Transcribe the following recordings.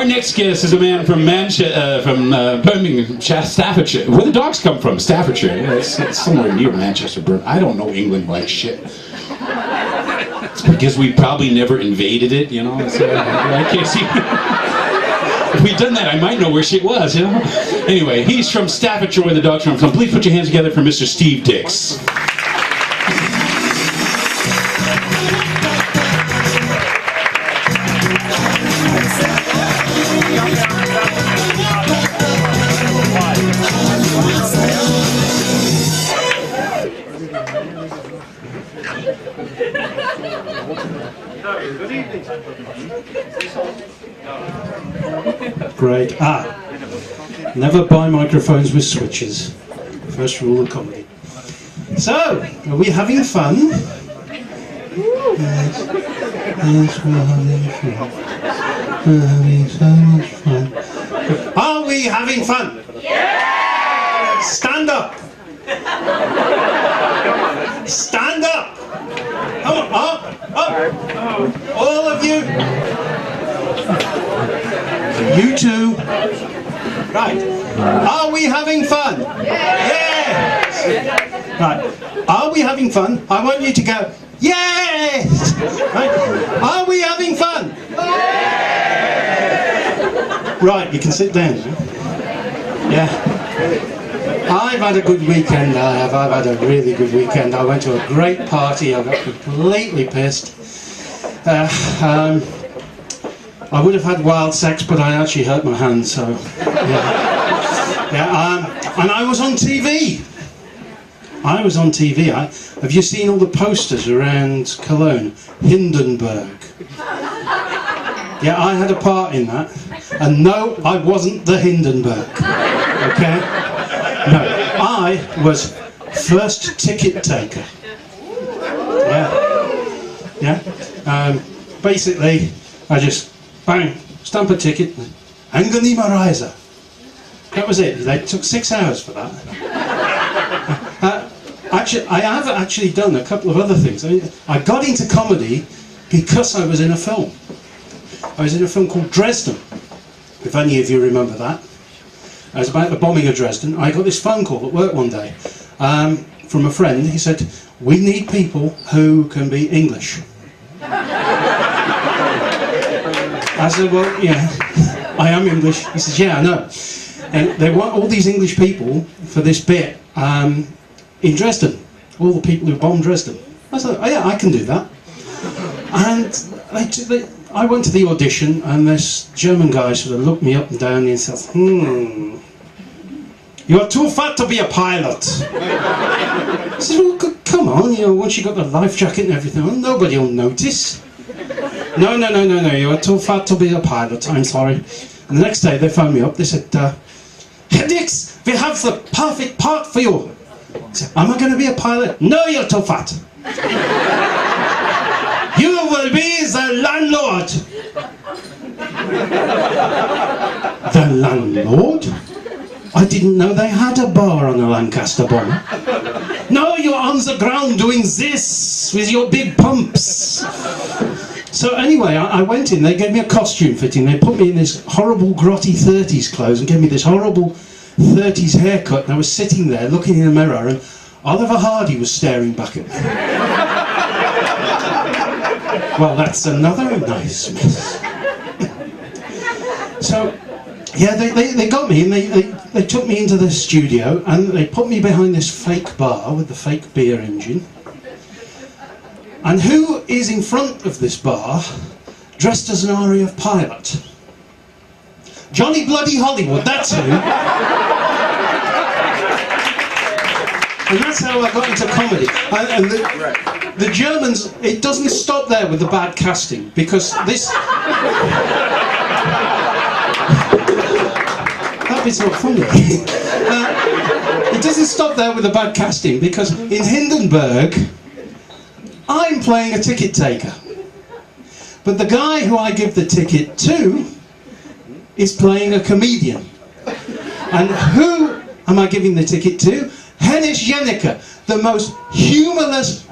Our next guest is a man from Birmingham, Staffordshire. Where the dogs come from, Staffordshire. Yeah, it's somewhere near Manchester, Birmingham. I don't know England like shit. It's because we probably never invaded it, you know. So I can't see. If we'd done that, I might know where shit was, you know. Anyway, he's from Staffordshire, where the dogs come from. Please put your hands together for Mr. Steve Dix. Great. Never buy microphones with switches. First rule of comedy. So, are we having fun? Yes, we're having fun. We're having so much fun. Are we having fun? Yeah! Stand up! Stand up! Come on, up! All of you! You too. Right. Are we having fun? Yes! Right. Are we having fun? I want you to go, yes! Right. Are we having fun? Right, you can sit down. Yeah. I've had a good weekend, I've had a really good weekend. I went to a great party, I got completely pissed. I would have had wild sex, but I actually hurt my hand, so yeah. And I was on TV. Have you seen all the posters around Cologne? Hindenburg. Yeah, I had a part in that. And no, I wasn't the Hindenburg. Okay? No, I was first ticket taker. Yeah. Basically, I just bang, stamp a ticket, Angenehme Reise. That was it. They took 6 hours for that. Actually, I have actually done a couple of other things. I got into comedy because I was in a film. I was in a film called Dresden, if any of you remember that. It was about the bombing of Dresden. I got this phone call at work one day from a friend. He said, "We need people who can be English." I said, "Well, yeah, I am English." He says, "Yeah, I know." And they want all these English people for this bit in Dresden. All the people who bombed Dresden. I said, "Oh yeah, I can do that." And I went to the audition, and this German guy sort of looked me up and down and said, "You're too fat to be a pilot." I said, "Well, come on, you know, once you got the life jacket and everything on, nobody will notice." No, you're too fat to be a pilot, I'm sorry. And the next day they phoned me up, they said, "Herr Dix, we have the perfect part for you." I said, "Am I going to be a pilot?" "No, you're too fat." "You will be the landlord." The landlord? I didn't know they had a bar on the Lancaster bomb. "No, you're on the ground doing this with your big pumps." So anyway, I went in, they gave me a costume fitting, they put me in this horrible grotty 30s clothes and gave me this horrible 30s haircut, and I was sitting there looking in the mirror and Oliver Hardy was staring back at me. Well, that's another nice mess. So, yeah, they got me and they took me into the studio and they put me behind this fake bar with the fake beer engine. And who is in front of this bar, dressed as an RAF pilot? Johnny Bloody Hollywood, that's who. And that's how I got into comedy. And the Germans, it doesn't stop there with the bad casting, because this... That bit's not funny. It doesn't stop there with the bad casting, because in Hindenburg, I'm playing a ticket taker. But the guy who I give the ticket to is playing a comedian. And who am I giving the ticket to? Hennis Jenneke, the most humorless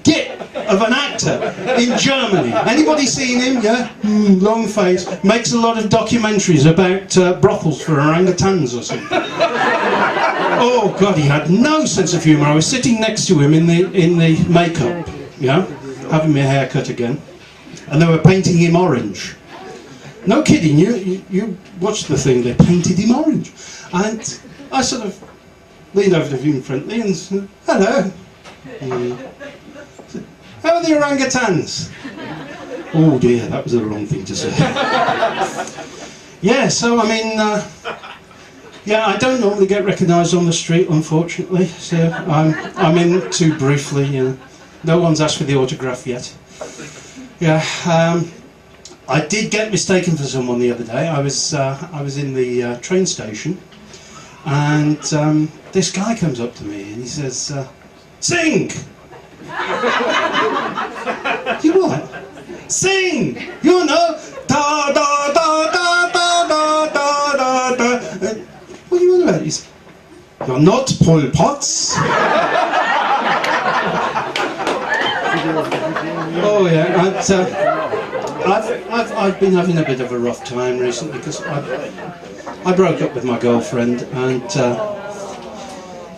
git of an actor in Germany. Anybody seen him? Yeah? Long face. Makes a lot of documentaries about brothels for orangutans or something. Oh God, he had no sense of humour. I was sitting next to him in the makeup, yeah, having my hair cut again, and they were painting him orange. No kidding, you watched the thing, they painted him orange. And I sort of leaned over to him friendly and said, hello. How are the orangutans? Oh dear, that was the wrong thing to say. Yeah, so I mean, yeah, I don't normally get recognised on the street, unfortunately. So I'm in too briefly, you know. No one's asked for the autograph yet. Yeah, I did get mistaken for someone the other day. I was in the train station, and this guy comes up to me and he says, "Sing." You what? Sing. You know, da da da da da da da da da. What are you on about? He's, you're not Pol Potts. Oh yeah, I've been having a bit of a rough time recently because I broke up with my girlfriend, and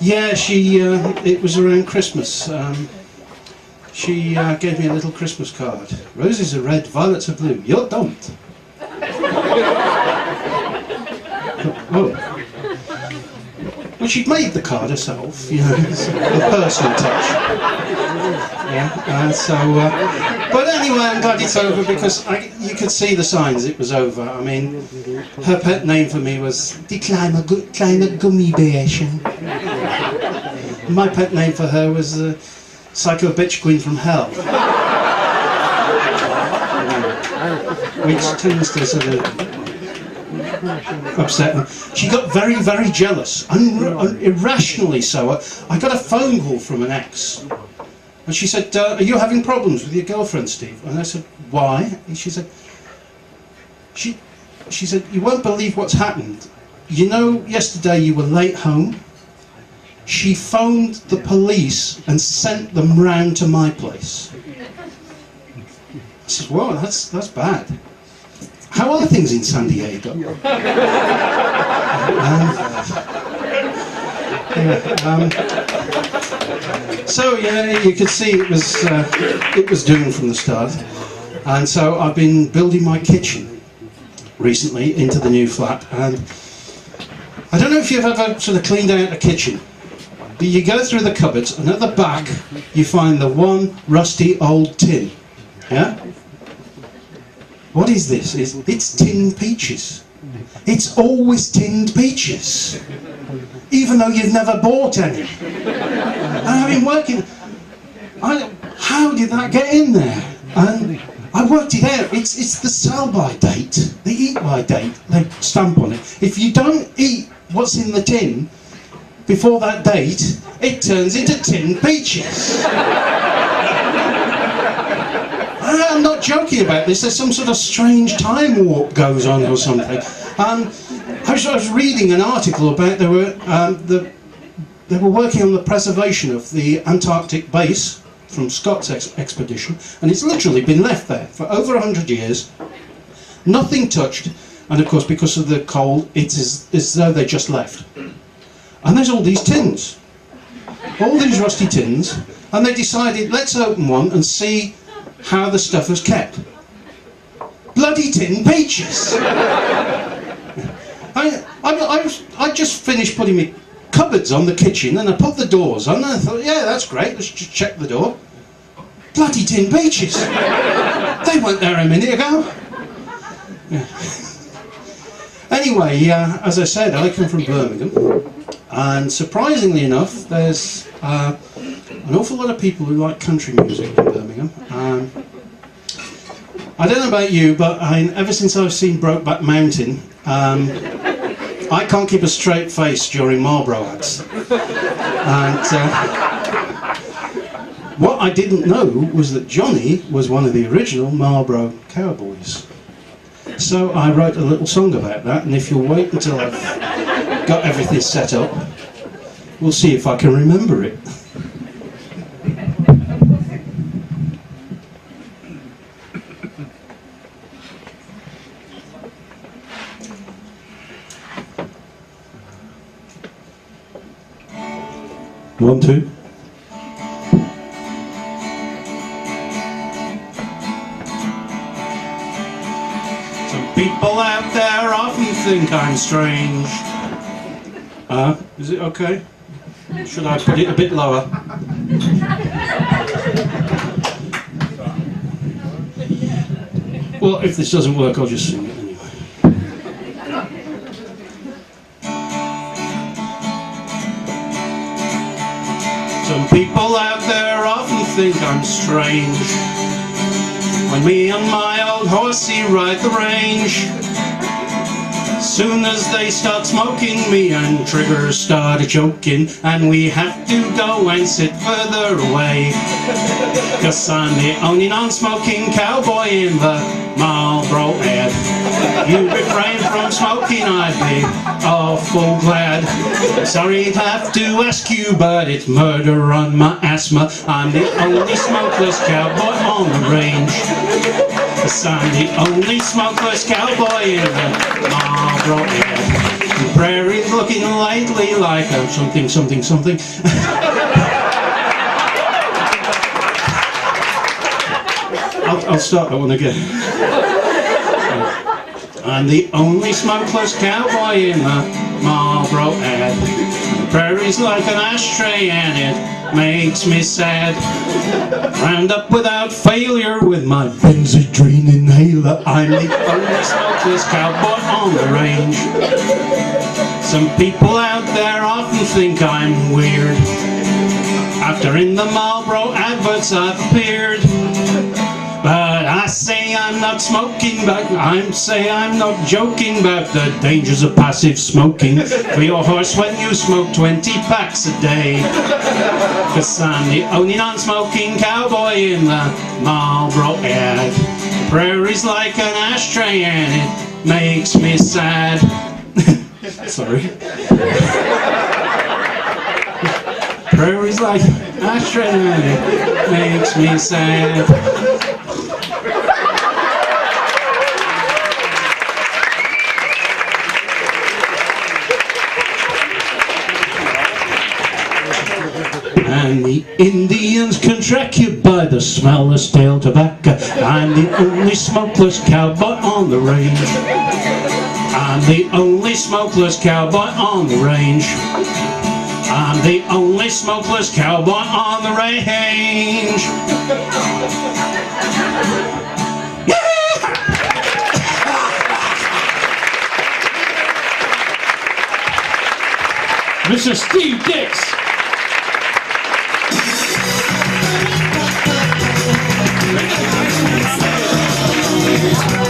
yeah, it was around Christmas. She gave me a little Christmas card. Roses are red, violets are blue. You don't. Oh. Well, she'd made the card herself, you know, it's a personal touch. Yeah, but anyway, I'm glad it's over because you could see the signs it was over. I mean, her pet name for me was Die kleine Gummibärchen. My pet name for her was Psycho Bitch Queen from Hell. Which tends to sort of upset her. She got very, very jealous, irrationally so. I got a phone call from an ex, and she said, "Are you having problems with your girlfriend, Steve?" And I said, "Why?" And she said, "She said, you won't believe what's happened. You know, yesterday you were late home. She phoned the police and sent them round to my place." I said, "Whoa, that's bad. How are things in San Diego?" So yeah, you could see it was doomed from the start, and so I've been building my kitchen recently into the new flat, and I don't know if you've ever sort of cleaned out a kitchen. But you go through the cupboards, and at the back you find the one rusty old tin. Yeah? What is this? It's tinned peaches. It's always tinned peaches, even though you've never bought any. And I've been working. How did that get in there? And I worked it out. It's the sell-by date, the eat-by date. They stamp on it. If you don't eat what's in the tin before that date, it turns into tinned peaches. I'm not joking about this. There's some sort of strange time warp goes on or something. I was reading an article about they were working on the preservation of the Antarctic base from Scott's expedition, and it's literally been left there for over 100 years, nothing touched, and of course because of the cold, it's as though they just left. And there's all these tins, all these rusty tins, and they decided, let's open one and see how the stuff was kept. Bloody tin peaches! I just finished putting my cupboards on the kitchen, and I put the doors on, and I thought, yeah, that's great, let's just check the door. Bloody tin peaches! They weren't there a minute ago. Yeah. Anyway, as I said, I come from Birmingham, and surprisingly enough, there's an awful lot of people who like country music in Birmingham. I don't know about you, but ever since I've seen Brokeback Mountain, I can't keep a straight face during Marlboro ads. And what I didn't know was that Johnny was one of the original Marlboro Cowboys. So I wrote a little song about that, and if you'll wait until I've got everything set up, we'll see if I can remember it. 1, 2. Some people out there often think I'm strange. Is it okay? Should I put it a bit lower? Well, if this doesn't work, I'll just sing it anyway. Some people out there often think I'm strange when me and my old horsey ride the range. Soon as they start smoking, me and Trigger start choking, and we have to go and sit further away. 'Cause I'm the only non-smoking cowboy in the Marlboro ad. You refrain from smoking, I'd be awful glad. Sorry to have to ask you, but it's murder on my asthma. I'm the only smokeless cowboy on the range. 'Cause I'm the only smokeless cowboy in the Marlboro ad. The prairie's looking lately like a something, something, something. I'll start that one again. I'm the only smokeless cowboy in the Marlboro ad. The prairie's like an ashtray and it makes me sad. Round up without failure with my benzodrine inhaler. I'm the only smokeless cowboy on the range. Some people out there often think I'm weird after in the Marlboro adverts I've appeared. But I say I'm not smoking, but I'm not joking about the dangers of passive smoking for your horse when you smoke 20 packs a day. 'Cause I'm the only non-smoking cowboy in the Marlboro ad. The prairie's like an ashtray and it makes me sad. Sorry. Prairie's like an ashtray and it makes me sad. And the Indians can track you by the smell of stale tobacco. I'm the only smokeless cowboy on the range. I'm the only smokeless cowboy on the range. I'm the only smokeless cowboy on the range. Mr. Steve Dix. Thank you.